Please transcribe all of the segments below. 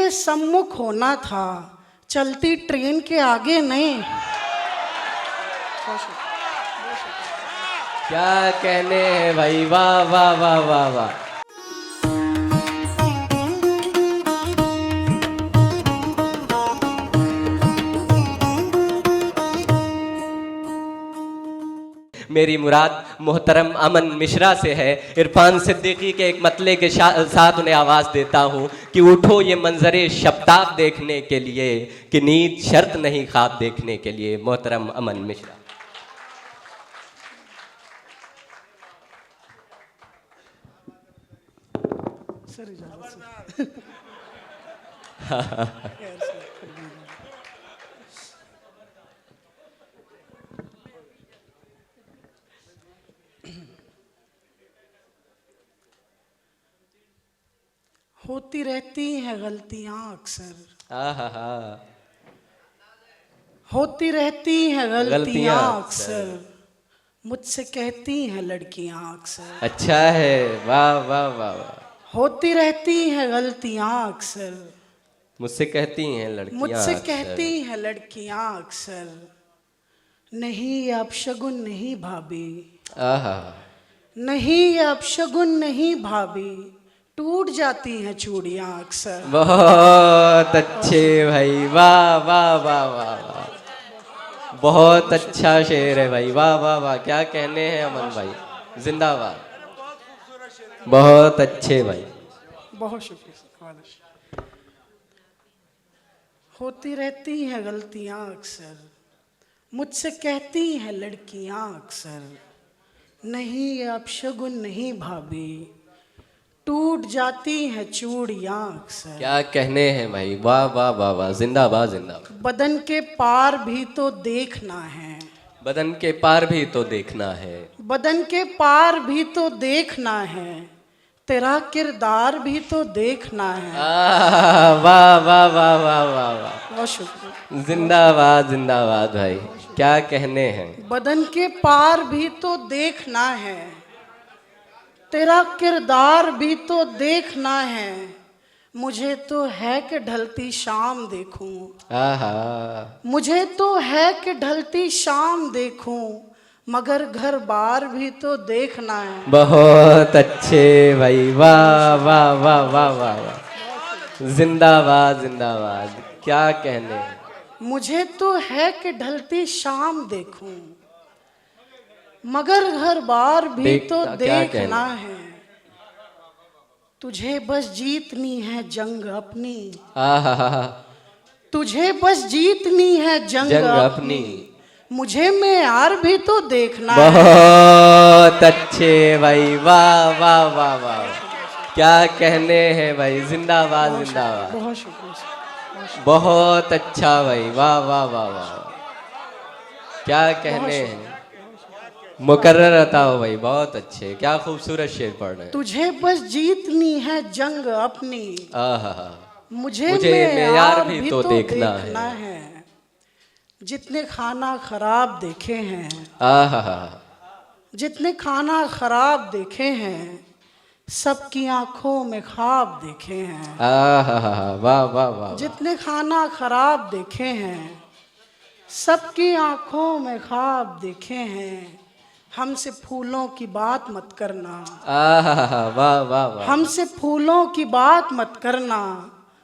के सम्मुख होना था, चलती ट्रेन के आगे नहीं। क्या कहने हैं भाई, वाह वाह वाह वाह वाह। मेरी मुराद मोहतरम अमन मिश्रा से है। इरफान सिद्दीकी के एक मतले के साथ उन्हें आवाज़ देता हूँ कि उठो ये मंजरे शब्ताब देखने के लिए, कि नींद शर्त नहीं ख्वाब देखने के लिए। मोहतरम अमन मिश्रा। सर इजाजत होती रहती हैं गलतियां अक्सर, होती रहती हैं गलतियां अक्सर, मुझसे कहती हैं लड़कियां अक्सर। अच्छा है, वाह वाह वाह वाह। होती रहती हैं गलतियां अक्सर, मुझसे कहती हैं लड़कियां, मुझसे कहती हैं लड़कियां अक्सर, नहीं ये अपशगुन नहीं भाभी, नहीं ये अपशगुन नहीं भाभी, टूट जाती हैं चूड़ियां अक्सर। बहुत अच्छे भाई, वाह वाह वाह वाह वाह। बहुत अच्छा शेर है भाई, वाह वाह वाह। क्या कहने हैं अमन भाई, जिंदाबाद। बहुत अच्छे भाई, बहुत शुक्रिया। होती रहती हैं गलतियां अक्सर, मुझसे कहती हैं लड़कियां अक्सर, नहीं ये अपशगुन नहीं भाभी, टूट जाती हैं चूड़ियां अक्सर। क्या कहने हैं भाई, वाह वाह वाह वाह। जिंदाबाद जिंदाबाद। बदन के पार भी तो देखना है, बदन के पार भी तो देखना है, बदन के पार भी तो देखना है, तेरा किरदार भी तो देखना है। वाह वाह वाह वाह वाह वाह। बहुत शुक्रिया। जिंदाबाद जिंदाबाद भाई। क्या कहने हैं। बदन के पार भी तो देखना है, तेरा किरदार भी तो देखना है, मुझे तो है कि ढलती शाम देखूं, मुझे तो है कि ढलती शाम देखूं, मगर घर बार भी तो देखना है। बहुत अच्छे भाई, वाह वाह वाह वाह वाह वाह। जिंदाबाद जिंदाबाद। क्या कहने हैं। मुझे तो है कि ढलती शाम देखूं, मगर घर बार भी तो देखना है, तुझे बस जीतनी है जंग अपनी, तुझे बस जीतनी है जंग अपनी, मुझे मेयार भी तो देखना है। बहुत अच्छे भाई, वाह वाह वाह वाह। क्या कहने हैं भाई, जिंदाबाद जिंदाबाद। बहुत शुक्रिया। बहुत अच्छा भाई, वाह वाह वाह वाह। क्या कहने हैं। मुकर्रर रहता हो भाई, बहुत अच्छे। क्या खूबसूरत शेर पढ़ रहे हैं। तुझे बस जीतनी है जंग अपनी, मुझे मेयार भी तो देखना है। जितने खाना खराब देखे हैं, जितने खाना खराब देखे हैं, सबकी आंखों में ख्वाब देखे हैं। वाह वाह वाह। जितने खाना खराब देखे हैं, सबकी आंखों में ख्वाब देखे हैं, हमसे फूलों की बात मत करना, वाह वाह वाह। हमसे फूलों की बात मत करना,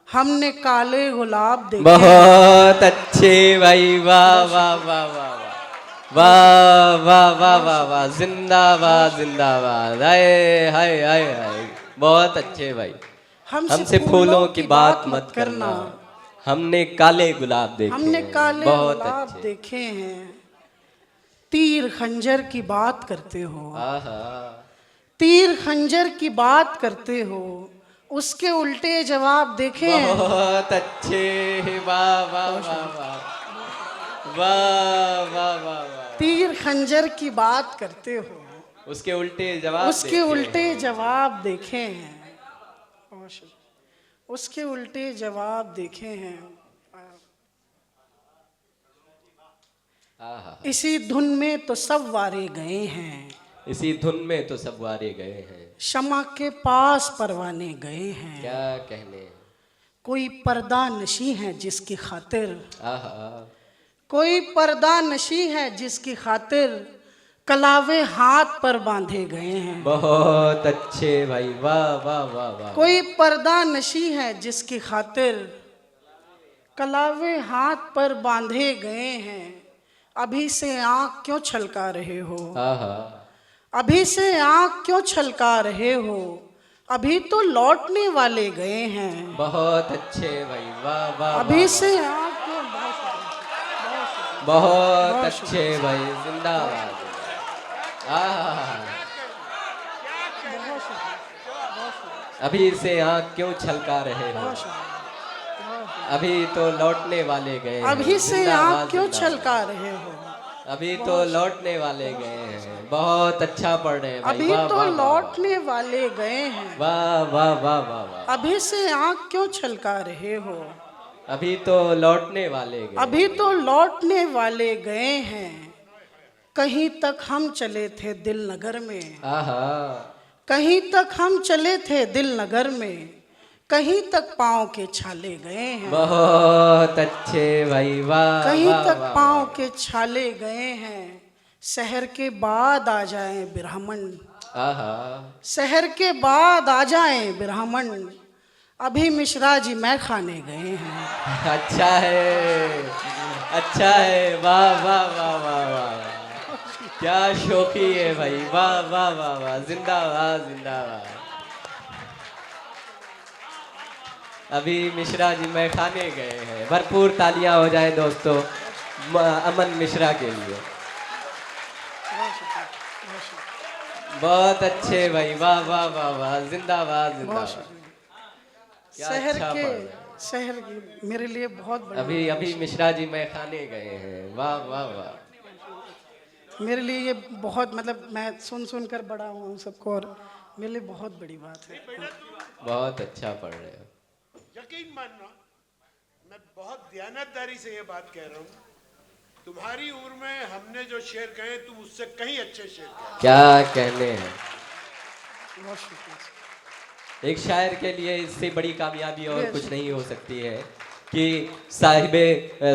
हमने काले गुलाब देखे। बहुत अच्छे भाई, वाह वाह वाह वाह वाह वाह वाह वाह वाह। जिंदाबाद जिंदाबाद। हाय हाय हाय हाय। बहुत अच्छे भाई। हमसे फूलों की बात मत करना, हमने काले गुलाब देखे, हमने काले गुलाब देखे हैं। तीर खंजर की बात करते हो, तीर खंजर की बात करते हो, उसके उल्टे जवाब देखे हैं। बहुत अच्छे, वाह वाह वाह वाह वाह वाह वाह। तीर खंजर की बात करते हो, उसके उल्टे जवाब, उसके उल्टे जवाब देखे हैं, उसके उल्टे जवाब देखे हैं। इसी धुन में तो सब वारे गए हैं, इसी धुन में तो सब वारे गए हैं, शमा के पास परवाने गए हैं। क्या कहने। कोई पर्दा नशी है जिसकी खातिर, आहा, कोई पर्दा नशी है जिसकी खातिर कलावे हाथ पर बांधे गए हैं। बहुत अच्छे भाई, वाह वाह वाह वाह। कोई पर्दा नशी है जिसकी खातिर कलावे हाथ पर बांधे गए हैं। अभी से आंख क्यों छलका रहे हो, आहा, अभी से आंख क्यों छलका रहे हो, अभी तो लौटने वाले गए हैं। बहुत अच्छे भाई, वाह वाह। अभी से आंख क्यों, बहुत अच्छे भाई, जिंदाबाद। आहा, अभी से आंख क्यों छलका रहे हो, अभी तो लौटने वाले गए हैं। अभी से जिंदाबाद, आंख क्यों जिंदाबाद। छलका रहे हो, अभी तो लौटने वाले गए हैं। बहुत अच्छा पढ़ रहे हैं भाई, अभी वाह तो वाह वाह। लौटने वाले गए हैं। वाह वाह वाह वाह वाह। अभी से आंख क्यों छलका रहे हो, अभी तो लौटने वाले गए। अभी तो लौटने वाले गए हैं। कहीं तक हम चले थे दिल नगर में, आहा, कहीं तक हम चले थे दिल नगर में, कहीं तक पाँव के छाले गए हैं। बहुत अच्छे भाई, वाह कहीं वाह तक वाह, पाँव के छाले गए हैं। शहर के बाद आ जाएं ब्राह्मण, आहा, शहर के बाद आ जाएं ब्राह्मण, अभी मिश्रा जी मैं खाने गए हैं। अच्छा है, अच्छा है, वाह वाह वाह वाह वाह। क्या शौकी है भाई, वाह वाह वाह वाह, जिंदाबाद जिंदाबाद। अभी मिश्रा जी मैं खाने गए हैं। भरपूर तालियां हो जाए दोस्तों अमन मिश्रा के लिए। बहुत अच्छे भाई, वाह वाह वाह वाह, जिंदाबाद जिंदाबाद। क्या शहर अच्छा के, पढ़ रहे हैं। शहर की मेरे लिए बहुत बड़ी, अभी अभी मिश्रा जी मैं खाने गए हैं, वाह वाह वाह। मेरे लिए ये बहुत, मतलब मैं सुन सुन कर बड़ा हुआ हूँ सबको, और मेरे लिए बहुत बड़ी बात है। बहुत अच्छा पढ़ रहे हो। यकीन मानना, मैं बहुत दयानतदारी से ये बात कह रहा हूँ, तुम्हारी उम्र में हमने जो शेर कहे तुम उससे कहीं अच्छे शेर कहे। क्या कहने हैं। बहुत शुक्रिया। एक शायर के लिए इससे बड़ी कामयाबी और कुछ नहीं हो सकती है कि साहिबे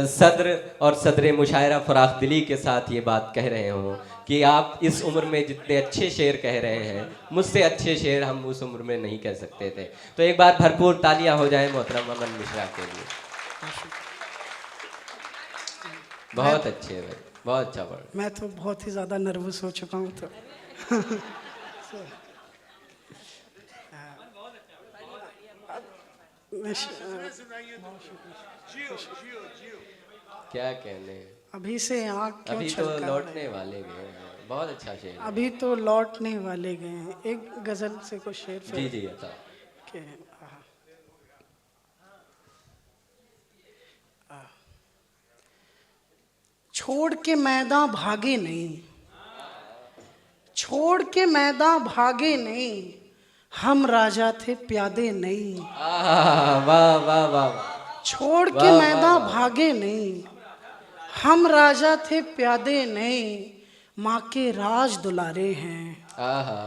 सदर और सदर मुशायरा फराख दिली के साथ ये बात कह रहे हो कि आप इस उम्र में जितने अच्छे शेर कह रहे हैं, मुझसे अच्छे शेर हम उस उम्र में नहीं कह सकते थे। तो एक बार भरपूर तालियां हो जाए मोहतरम अमन मिश्रा के लिए। बहुत अच्छे भाई, बहुत अच्छा पढ़। मैं तो बहुत ही ज़्यादा नर्वस हो चुका हूँ। तो क्या कहने हैं। अभी से आँख क्यों अभी तो छलका लौटने रहे, वाले गए हैं। बहुत अच्छा शेर है। अभी तो लौटने वाले गए हैं। एक गजल से कुछ शेर फिर जी जी अच्छा। के छोड़ के मैदान भागे नहीं, छोड़ के मैदान भागे नहीं, हम राजा थे प्यादे नहीं। वाह वाह वाह वाह। छोड़ के वाह, वाह, मैदान वाह। भागे नहीं, हम राजा थे प्यादे नहीं, माँ के राज दुलारे हैं, आहा,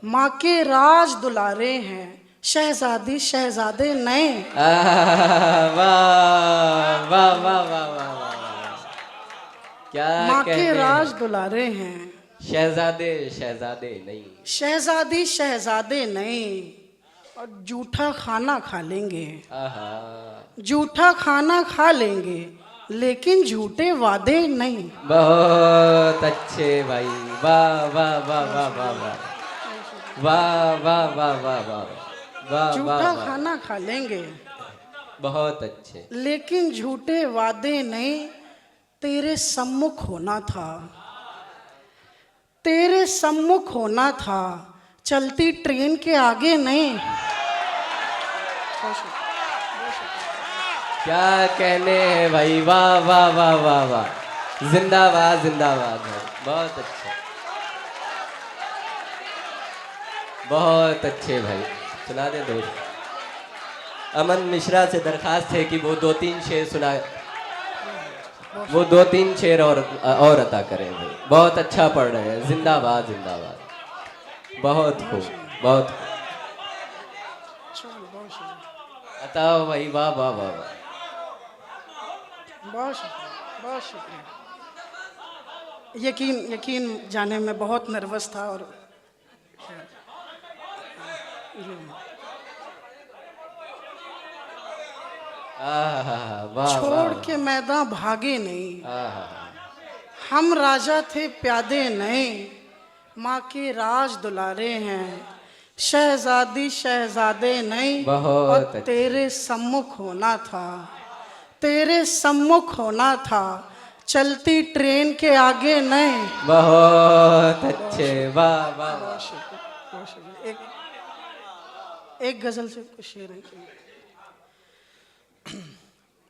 माँ के राज दुलारे हैं, शहजादी शहजादे नए। वाह वाह वाह वाह वाह वाह। क्या माँ के कहने राज हैं। दुलारे हैं, शहजादे शहजादे नहीं। शहजादी शहजादे नहीं, और जूठा खाना खा लेंगे, आहा, जूठा खाना खा लेंगे, लेकिन झूठे वादे नहीं। बहुत अच्छे भाई, वाह वाह वाह वाह वाह वाह वाह वाह वाह वाह वाह वाह जूठा वाह। खाना खा लेंगे, बहुत अच्छे। लेकिन झूठे वादे नहीं। तेरे सम्मुख होना था, तेरे सम्मुख होना था, चलती ट्रेन के आगे नहीं। क्या कहने हैं भाई, वाह वाह वाह वाह वाह, जिंदाबाद जिंदाबाद भाई, बहुत अच्छे, बहुत अच्छे भाई। सुना दे दोस्त। अमन मिश्रा से दरखास्त है कि वो 2-3 शेर सुनाए, वो 2-3 शेर और अता करें भाई। बहुत अच्छा पढ़ रहे हैं, जिंदाबाद जिंदाबाद, बहुत खूब, बहुत खूब। बताओ भाई, वाह वाह वाह वाह। बहुत शुक्रिया, बहुत शुक्रिया। यकीन यकीन जाने में बहुत नर्वस था और वाह छोड़ वाह के मैदान भागे नहीं, आहा, हम राजा थे प्यादे नहीं, माँ के राज दुलारे हैं, शहजादी शहजादे नहीं। बहुत और अच्छे। तेरे सम्मुख होना था, तेरे सम्मुख होना था, चलती ट्रेन के आगे नहीं। बहुत अच्छे, वाह वाह वाह। बहुत शुक्रिया। एक गजल से कुछ शेर है।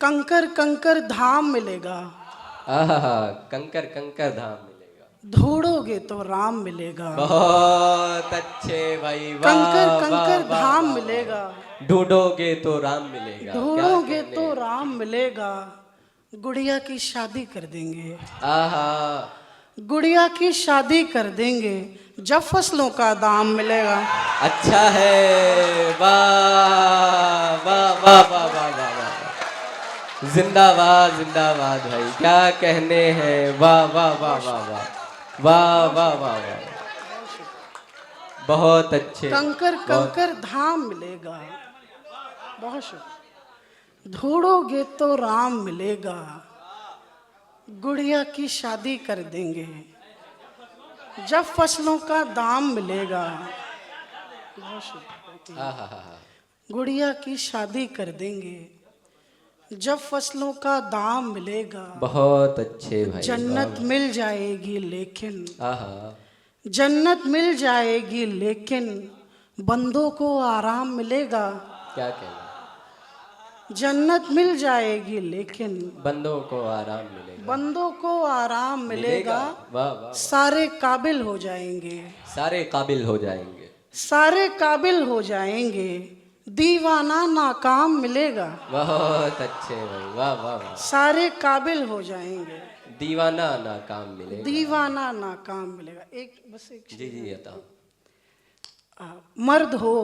कंकर कंकर धाम मिलेगा, आहा, कंकर कंकर धाम मिलेगा। ढूंढोगे तो राम मिलेगा। बहुत अच्छे भाई, वाह कंकर वाह, कंकर वाह, धाम वाह, मिलेगा, वाह। ढूंढोगे तो राम मिलेगा। क्या ढूंढोगे कहने। तो राम मिलेगा, गुड़िया की शादी कर देंगे, आहा, गुड़िया की शादी कर देंगे, जब फसलों का दाम मिलेगा। अच्छा है, वाह वाह वाह वाह वाह वाह वाह। जिंदाबाद जिंदाबाद भाई, क्या कहने हैं, वाह वाह वाह वाह वाह वाह वाह वाह वाह। बहुत अच्छे। कंकर कंकर धाम मिलेगा, बहुत शुक्रिया। ढूंढोगे तो राम मिलेगा, गुड़िया की शादी कर देंगे, जब फसलों का दाम मिलेगा। बहुत शुक्रिया। आहा, गुड़िया की शादी कर देंगे, जब फसलों का दाम मिलेगा। बहुत अच्छे भाई, जन्नत मिल जाएगी लेकिन, आहा, जन्नत मिल जाएगी लेकिन, बंदों को आराम मिलेगा। क्या कहना। जन्नत मिल जाएगी लेकिन, बंदों को आराम मिलेगा। बंदों को आराम मिलेगा। वाह वाह, सारे काबिल हो जाएंगे, सारे काबिल हो जाएंगे। सारे काबिल हो जाएंगे, दीवाना नाकाम मिलेगा। बहुत अच्छे भाई, वाह वाह वाह। सारे काबिल हो जाएंगे, दीवाना नाकाम मिलेगा। दीवाना नाकाम मिलेगा। एक बस एक जी जी, बताओ। मर्द हो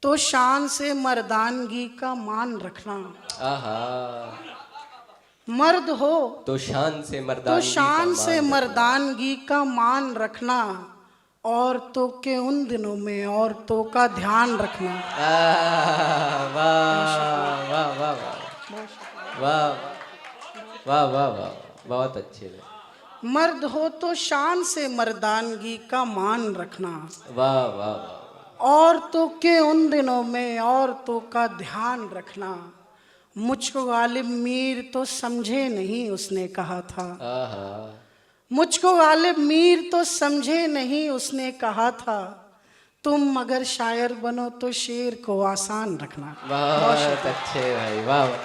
तो शान से मर्दानगी का मान रखना, आहा, मर्द हो तो शान से तो मर्दानगी शान का से मान मर्दानगी का मान रखना, औरतों के उन दिनों में औरतों का ध्यान रखना। वाह वाह वाह वाह वाह वाह वाह वाह, बहुत अच्छे। मर्द हो तो शान से मर्दानगी का मान रखना, वाह वाह वाह, औरतों के उन दिनों में औरतों का ध्यान रखना। मुझको गालिब मीर तो समझे नहीं उसने कहा था, आहा, मुझको गालिब मीर तो समझे नहीं उसने कहा था, तुम अगर शायर बनो तो शेर को आसान रखना। बहुत अच्छे भाई, वाह वाह।